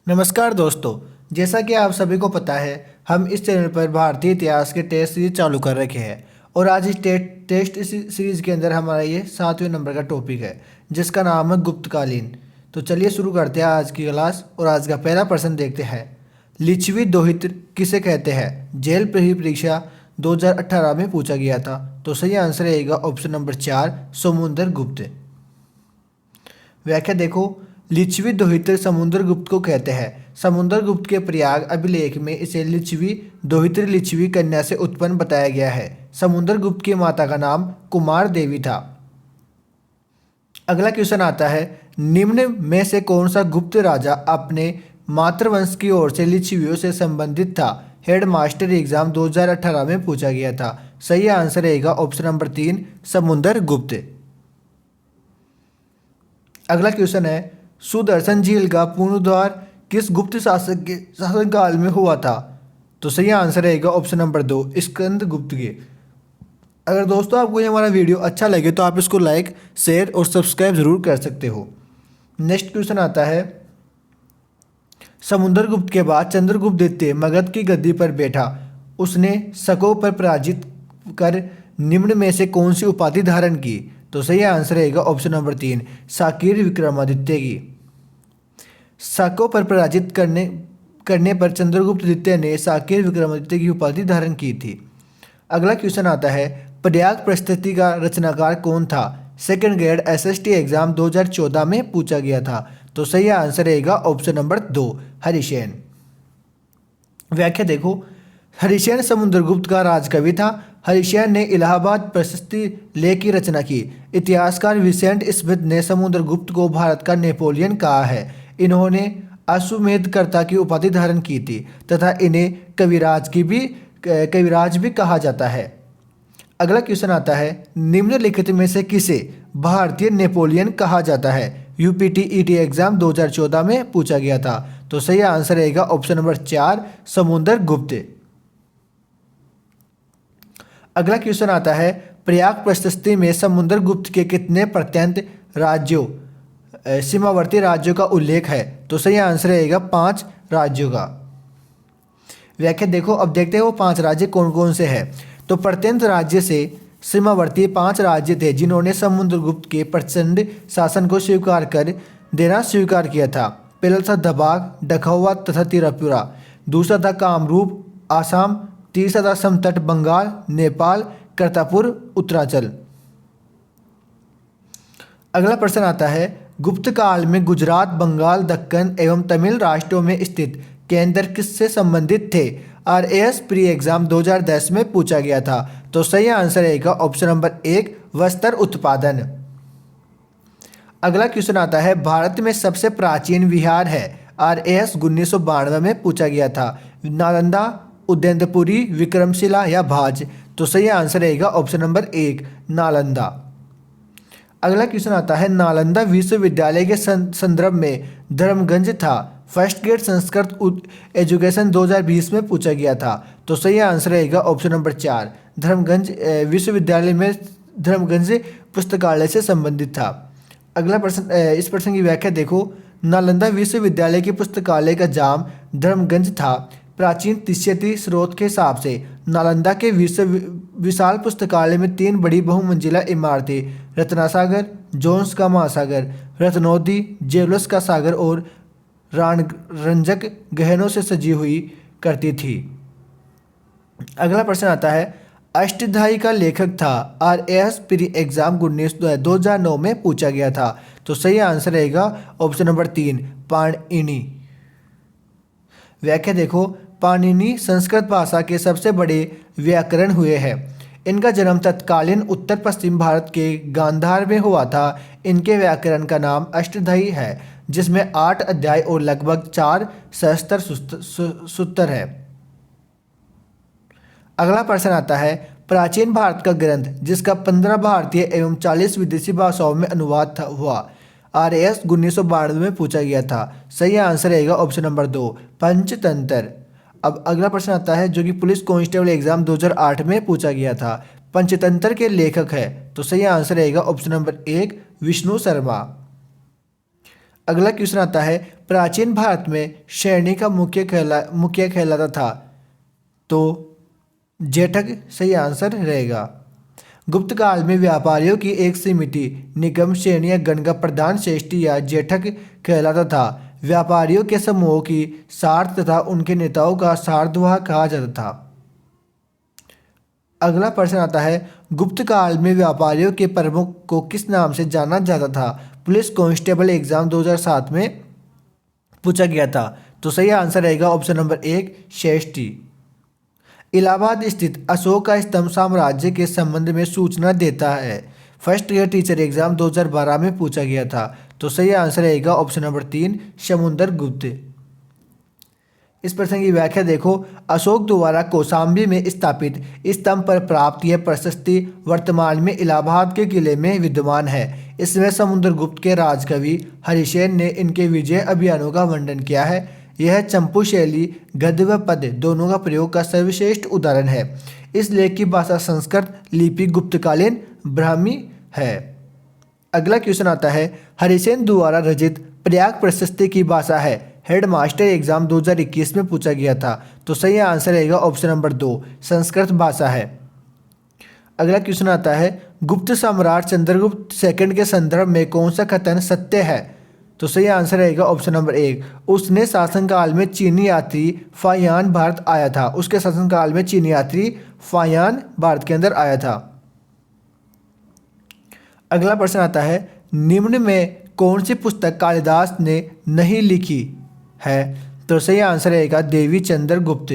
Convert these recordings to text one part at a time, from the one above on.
नमस्कार दोस्तों। जैसा कि आप सभी को पता है, हम इस चैनल पर भारतीय इतिहास के टेस्ट सीरीज चालू कर रखे हैं और आज इस टेस्ट सीरीज के अंदर हमारा ये 7वें नंबर का टॉपिक है जिसका नाम है गुप्तकालीन। तो चलिए शुरू करते हैं आज की क्लास और आज का पहला प्रश्न देखते हैं। लिच्छवी दोहित्र किसे कहते हैं? जेल परीक्षा 2018 में पूछा गया था। तो सही आंसर रहेगा ऑप्शन नंबर 4, समुद्रगुप्त। व्याख्या देखो, लिच्छवी दोहित्र समुद्रगुप्त को कहते हैं। समुद्रगुप्त के प्रयाग अभिलेख में इसे लिच्छवी दोहित्र लिच्छवी कन्या से उत्पन्न बताया गया है। समुद्रगुप्त की माता का नाम कुमार देवी था। अगला क्वेश्चन आता है, निम्न में से कौन सा गुप्त राजा अपने मातृवंश की ओर से लिच्छवियों से संबंधित था? हेडमास्टर एग्जाम 2018 में पूछा गया था। सही आंसर रहेगा ऑप्शन नंबर 3, समुद्रगुप्त। अगला क्वेश्चन है, सुदर्शन झील का पुनरुद्धार किस गुप्त शासक के शासनकाल में हुआ था? तो सही आंसर रहेगा ऑप्शन नंबर 2, स्कंदगुप्त के। अगर दोस्तों आपको ये हमारा वीडियो अच्छा लगे तो आप इसको लाइक, शेयर और सब्सक्राइब जरूर कर सकते हो। नेक्स्ट क्वेश्चन आता है, समुद्रगुप्त के बाद चंद्रगुप्त द्वितीय मगध की गद्दी पर बैठा। उसने शकों पर पराजित कर निम्न में से कौन सी उपाधि धारण की? तो सही आंसर रहेगा ऑप्शन नंबर 3, शाकिर विक्रमादित्य की। शकों पर पराजित करने पर चंद्रगुप्त द्वितीय ने शाकिर विक्रमादित्य की उपाधि धारण की थी। अगला क्वेश्चन आता है, प्रयाग प्रस्तुति का रचनाकार कौन था? सेकंड ग्रेड एसएसटी एग्जाम 2014 में पूछा गया था। तो सही आंसर रहेगा ऑप्शन नंबर 2, हरिसेन। व्याख्या देखो, हरिसेन समुद्रगुप्त का राजकवि था। हरिसेन ने इलाहाबाद प्रशस्ति लेख की रचना की। इतिहासकार विसेंट स्मिथ ने समुद्रगुप्त को भारत का नेपोलियन कहा है। इन्होंने अश्वमेधकर्ता की उपाधि धारण की थी तथा इन्हें कविराज भी कहा जाता है। अगला क्वेश्चन आता है, निम्नलिखित में से किसे भारतीय नेपोलियन कहा जाता है? यूपीटीईटी एग्जाम 2014 में पूछा गया था। तो सही आंसर रहेगा ऑप्शन नंबर 4, समुद्रगुप्त। अगला क्वेश्चन आता है, प्रयाग प्रशस्ति में समुद्रगुप्त के कितने प्रत्यंत राज्यों सीमावर्ती राज्यों का उल्लेख है? तो सही आंसर रहेगा 5 राज्यों का। व्याख्या देखो, अब देखते हैं वो 5 राज्य कौन कौन से हैं। तो प्रत्यंत राज्य से सीमावर्ती 5 राज्य थे जिन्होंने समुद्रगुप्त के प्रचंड शासन को स्वीकार कर देना स्वीकार किया था। पहला था दबाग, डखौवा तथा त्रिपुरा। दूसरा था कामरूप, आसाम। तीसरा था समतट बंगाल, नेपाल, करतारपुर, उत्तरांचल। अगला प्रश्न आता है, गुप्त काल में गुजरात, बंगाल, दक्कन एवं तमिल राष्ट्रों में स्थित केंद्र किससे संबंधित थे? आरएएस प्री एग्जाम 2010 में पूछा गया था। तो सही आंसर रहेगा ऑप्शन नंबर 1, वस्त्र उत्पादन। अगला क्वेश्चन आता है, भारत में सबसे प्राचीन विहार है? आरएएस 1992 में पूछा गया था। नालंदा, उदयंतपुरी, विक्रमशिला या भाज? तो सही आंसर रहेगा ऑप्शन नंबर 1, नालंदा। अगला क्वेश्चन आता है, नालंदा विश्वविद्यालय के संदर्भ में धर्मगंज था। फर्स्ट ग्रेड संस्कृत एजुकेशन 2020 में पूछा गया था। तो सही आंसर रहेगा ऑप्शन नंबर 4, धर्मगंज विश्वविद्यालय में धर्मगंज पुस्तकालय से संबंधित था। अगला प्रश्न, इस प्रश्न की व्याख्या देखो, नालंदा विश्वविद्यालय की पुस्तकालय का जाम धर्मगंज था। प्राचीन तिष्यति स्रोत के हिसाब से नालंदा के विशाल पुस्तकालय में 3 बड़ी बहुमंजिला इमारतें रत्नासागर, जोन्स का महासागर, रत्नोदी, जेवलस का सागर और रंजक गहनों से सजी हुई करती थी। अगला प्रश्न आता है, अष्टधाई का लेखक था? आरएएस प्री एग्जाम 2009 में पूछा गया था। तो सही आंसर रहेगा ऑप्शन नंबर 3, पाणिनि। व्याख्या देखो, पाणिनि संस्कृत भाषा के सबसे बड़े व्याकरण हुए हैं। इनका जन्म तत्कालीन उत्तर पश्चिम भारत के गांधार में हुआ था। इनके व्याकरण का नाम अष्टधाई है जिसमें 8 अध्याय और लगभग 4 सहस्त्र सूत्र है। अगला प्रश्न आता है, प्राचीन भारत का ग्रंथ जिसका 15 भारतीय एवं 40 विदेशी भाषाओं में अनुवाद हुआ। आरएएस 1992 में पूछा गया था। सही आंसर रहेगा ऑप्शन नंबर 2, पंचतंत्र। अब अगला प्रश्न आता है जो कि पुलिस कांस्टेबल एग्जाम 2008 में पूछा गया था। पंचतंत्र के लेखक है? तो सही आंसर रहेगा ऑप्शन नंबर 1, विष्णु शर्मा। अगला क्वेश्चन आता है, प्राचीन भारत में शेरनी का मुखिया कहलाता था। तो जेठक सही आंसर रहेगा। गुप्त काल में व्यापारियों की एक समिति निगम श्रेणी या गण का प्रधान श्रेष्ठी या जेठक कहलाता था। व्यापारियों के समूह की सार्थ तथा उनके नेताओं का सारद्वाह कहा जाता था। अगला प्रश्न आता है, गुप्त काल में व्यापारियों के प्रमुख को किस नाम से जाना जाता था? पुलिस कांस्टेबल एग्जाम 2007 में पूछा गया था। तो सही आंसर रहेगा ऑप्शन नंबर 1 श्रेष्ठी। इलाहाबाद स्थित अशोक का स्तंभ साम्राज्य के संबंध में सूचना देता है। फर्स्ट ईयर टीचर एग्जाम 2012 में पूछा गया था। तो सही आंसर रहेगा ऑप्शन नंबर 3 समुद्र गुप्त। इस प्रश्न की व्याख्या देखो, अशोक द्वारा कौशाम्बी में स्थापित स्तंभ पर प्राप्त यह प्रशस्ति वर्तमान में इलाहाबाद के किले में विद्यमान है। इसमें समुद्रगुप्त के राजकवि हरिसेन ने इनके विजय अभियानों का वर्णन किया है। यह चंपू शैली गद्य व पद्य दोनों का प्रयोग का सर्वश्रेष्ठ उदाहरण है। इस लेख की भाषा संस्कृत लिपि गुप्तकालीन ब्राह्मी है। अगला क्वेश्चन आता है, हरिसेन द्वारा रचित प्रयाग प्रशस्ति की भाषा है। हेडमास्टर एग्जाम 2021 में पूछा गया था। तो सही आंसर रहेगा ऑप्शन नंबर 2 संस्कृत भाषा है। अगला क्वेश्चन आता है, गुप्त सम्राट चंद्रगुप्त सेकंड के संदर्भ में कौन सा कथन सत्य है? तो सही आंसर रहेगा ऑप्शन नंबर 1 उसने शासनकाल में चीनी यात्री फाहियान भारत आया था। उसके शासनकाल में चीनी यात्री फाहियान भारत के अंदर आया था। अगला प्रश्न आता है, निम्न में कौन सी पुस्तक कालिदास ने नहीं लिखी है? तो सही आंसर रहेगा देवी चंद्रगुप्त।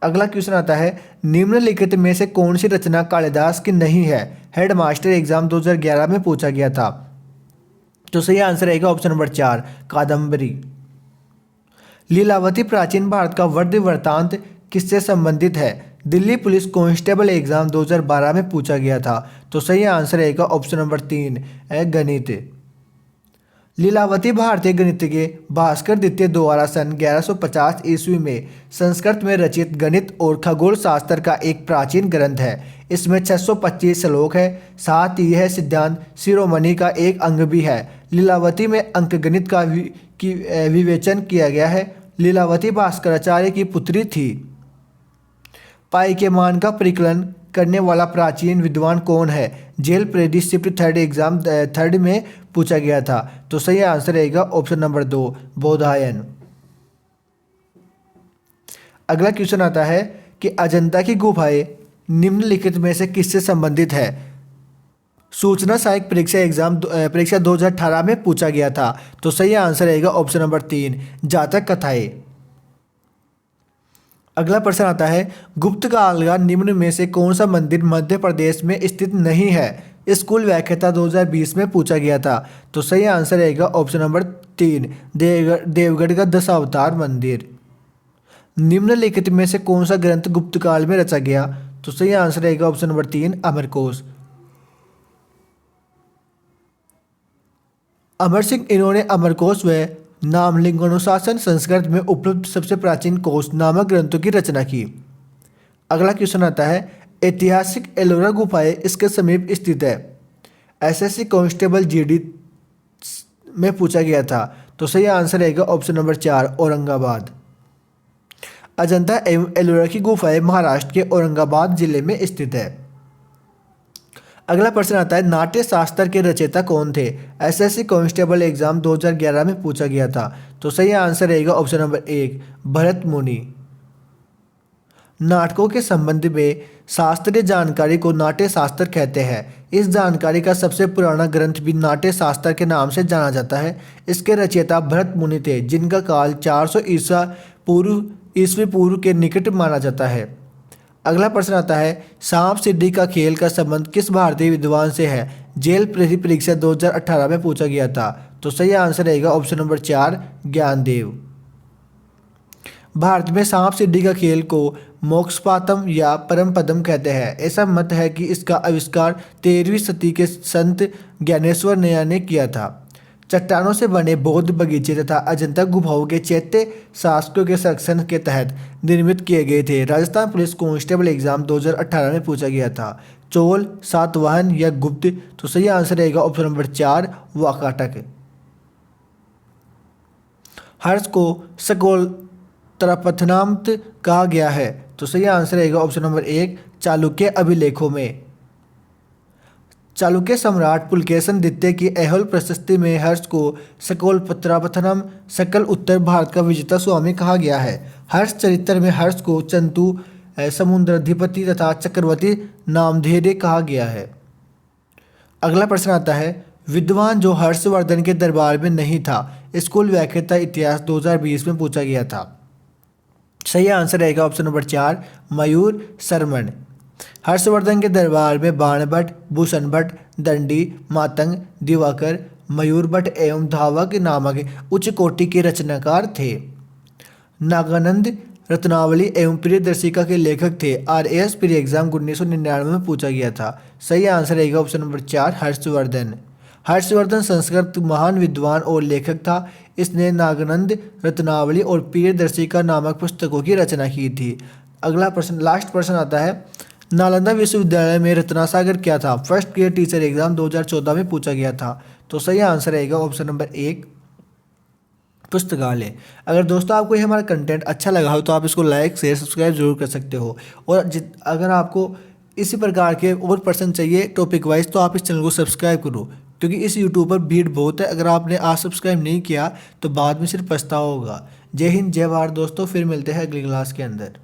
अगला क्वेश्चन आता है, निम्नलिखित में से कौन सी रचना कालिदास की नहीं है? हेडमास्टर एग्जाम 2011 में पूछा गया था। तो सही आंसर रहेगा ऑप्शन नंबर 4 कादम्बरी। लीलावती प्राचीन भारत का वर्ध वृत्तांत किससे संबंधित है? दिल्ली पुलिस कांस्टेबल एग्जाम 2012 में पूछा गया था। तो सही आंसर रहेगा ऑप्शन नंबर 3 गणित। लीलावती भारतीय गणितज्ञ भास्कर द्वितीय द्वारा सन 1150 ईस्वी में संस्कृत में रचित गणित और खगोल शास्त्र का एक प्राचीन ग्रंथ है। इसमें 625 श्लोक है। साथ ही यह सिद्धांत शिरोमणि का एक अंग भी है। लीलावती में अंकगणित का विवेचन किया गया है। लीलावती भास्कराचार्य की पुत्री थी। पाई के मान का परिकलन करने वाला प्राचीन विद्वान कौन है? जेल प्रेडी शिफ्ट थर्ड एग्जाम 3rd में पूछा गया था। तो सही आंसर रहेगा ऑप्शन नंबर 2 बोधायन। अगला क्वेश्चन आता है कि अजंता की गुफाएं निम्नलिखित में से किससे संबंधित है? सूचना सहायक परीक्षा 2018 में पूछा गया था। तो सही आंसर रहेगा ऑप्शन नंबर 3 जातक कथाएं। अगला प्रश्न आता है, गुप्त काल का निम्न में से कौन सा मंदिर मध्य प्रदेश में स्थित नहीं है? स्कूल व्याख्याता 2020 में पूछा गया था। तो सही आंसर रहेगा ऑप्शन नंबर 3 देवगढ़ का दशावतार मंदिर। निम्नलिखित में से कौन सा ग्रंथ गुप्त काल में रचा गया? तो सही आंसर रहेगा ऑप्शन नंबर 3 अमरकोश। अमर सिंह इन्होंने अमरकोश व नामलिंगानुशासन संस्कृत में उपलब्ध सबसे प्राचीन कोश नामक ग्रंथों की रचना की। अगला क्वेश्चन आता है, ऐतिहासिक एलोरा गुफाएं इसके समीप स्थित है। एसएससी कांस्टेबल जीडी में पूछा गया था। तो सही आंसर रहेगा ऑप्शन नंबर 4 औरंगाबाद। अजंता एवं एलोरा की गुफाएं महाराष्ट्र के औरंगाबाद जिले में स्थित है। अगला प्रश्न आता है, नाट्य शास्त्र के रचयिता कौन थे? एसएससी कांस्टेबल एग्जाम 2011 में पूछा गया था। तो सही आंसर रहेगा ऑप्शन नंबर 1 भरत मुनि। नाटकों के संबंध में शास्त्रीय जानकारी को नाट्य शास्त्र कहते हैं। इस जानकारी का सबसे पुराना ग्रंथ भी नाट्य शास्त्र के नाम से जाना जाता है। इसके रचयिता भरत मुनि थे, जिनका काल 400 ईस्वी पूर्व के निकट माना जाता है। अगला प्रश्न आता है, सांप सीढ़ी का खेल का संबंध किस भारतीय विद्वान से है? जेल परीक्षा 2018 में पूछा गया था। तो सही आंसर रहेगा ऑप्शन नंबर 4 ज्ञानदेव। भारत में सांप सीढ़ी का खेल को मोक्षपातम या परमपदम कहते हैं। ऐसा मत है कि इसका आविष्कार 13वीं सदी के संत ज्ञानेश्वर ने किया था। चट्टानों से बने बौद्ध बगीचे तथा अजंता गुफाओं के चैत्य शासकों के संरक्षण के तहत निर्मित किए गए थे। राजस्थान पुलिस कांस्टेबल एग्जाम 2018 में पूछा गया था। चोल, सातवाहन या गुप्त? तो सही आंसर रहेगा ऑप्शन नंबर 4 वाकाटक। हर्ष को सकलतरापथनामत कहा गया है? तो सही आंसर रहेगा ऑप्शन नंबर 1 चालुक्य अभिलेखों में। चालुक्य सम्राट पुलकेशन द्वितीय की ऐहोल प्रशस्ति में हर्ष को सकलतरापथनम सकल उत्तर भारत का विजेता स्वामी कहा गया है। हर्ष चरित्र में हर्ष को चंतु समुद्राधिपति तथा चक्रवर्ती नामधेय कहा गया है। अगला प्रश्न आता है, विद्वान जो हर्षवर्धन के दरबार में नहीं था, स्कूल व्याख्याता इतिहास 2020 में पूछा गया था। सही आंसर रहेगा ऑप्शन नंबर 4 मयूर शर्मण। हर्षवर्धन के दरबार में बाण भट्ट, भूषण भट्ट, दंडी, मातंग, दिवाकर, मयूर भट्ट एवं धावक नामक उच्च कोटि के रचनाकार थे। नागानंद रत्नावली एवं प्रियदर्शिका के लेखक थे। RAS प्री एग्जाम 1999 में पूछा गया था। सही आंसर रहेगा ऑप्शन नंबर 4 हर्षवर्धन। हर्षवर्धन संस्कृत महान विद्वान और लेखक था। इसने नागानंद रत्नावली और प्रियदर्शिका नामक पुस्तकों की रचना की थी। अगला प्रश्न, लास्ट प्रश्न आता है, नालंदा विश्वविद्यालय में रत्नासागर क्या था? फर्स्ट ईयर टीचर एग्जाम 2014 में पूछा गया था। तो सही आंसर रहेगा ऑप्शन नंबर 1 पुस्तकालय। अगर दोस्तों आपको ये हमारा कंटेंट अच्छा लगा हो तो आप इसको लाइक शेयर सब्सक्राइब जरूर कर सकते हो। और अगर आपको इसी प्रकार के और प्रश्न चाहिए टॉपिक वाइज तो आप इस चैनल को सब्सक्राइब करो, क्योंकि इस यूट्यूब पर भीड़ बहुत है। अगर आपने आज सब्सक्राइब नहीं किया तो बाद में सिर्फ पछतावा होगा। जय हिंद जय भारत दोस्तों, फिर मिलते हैं अगली क्लास के अंदर।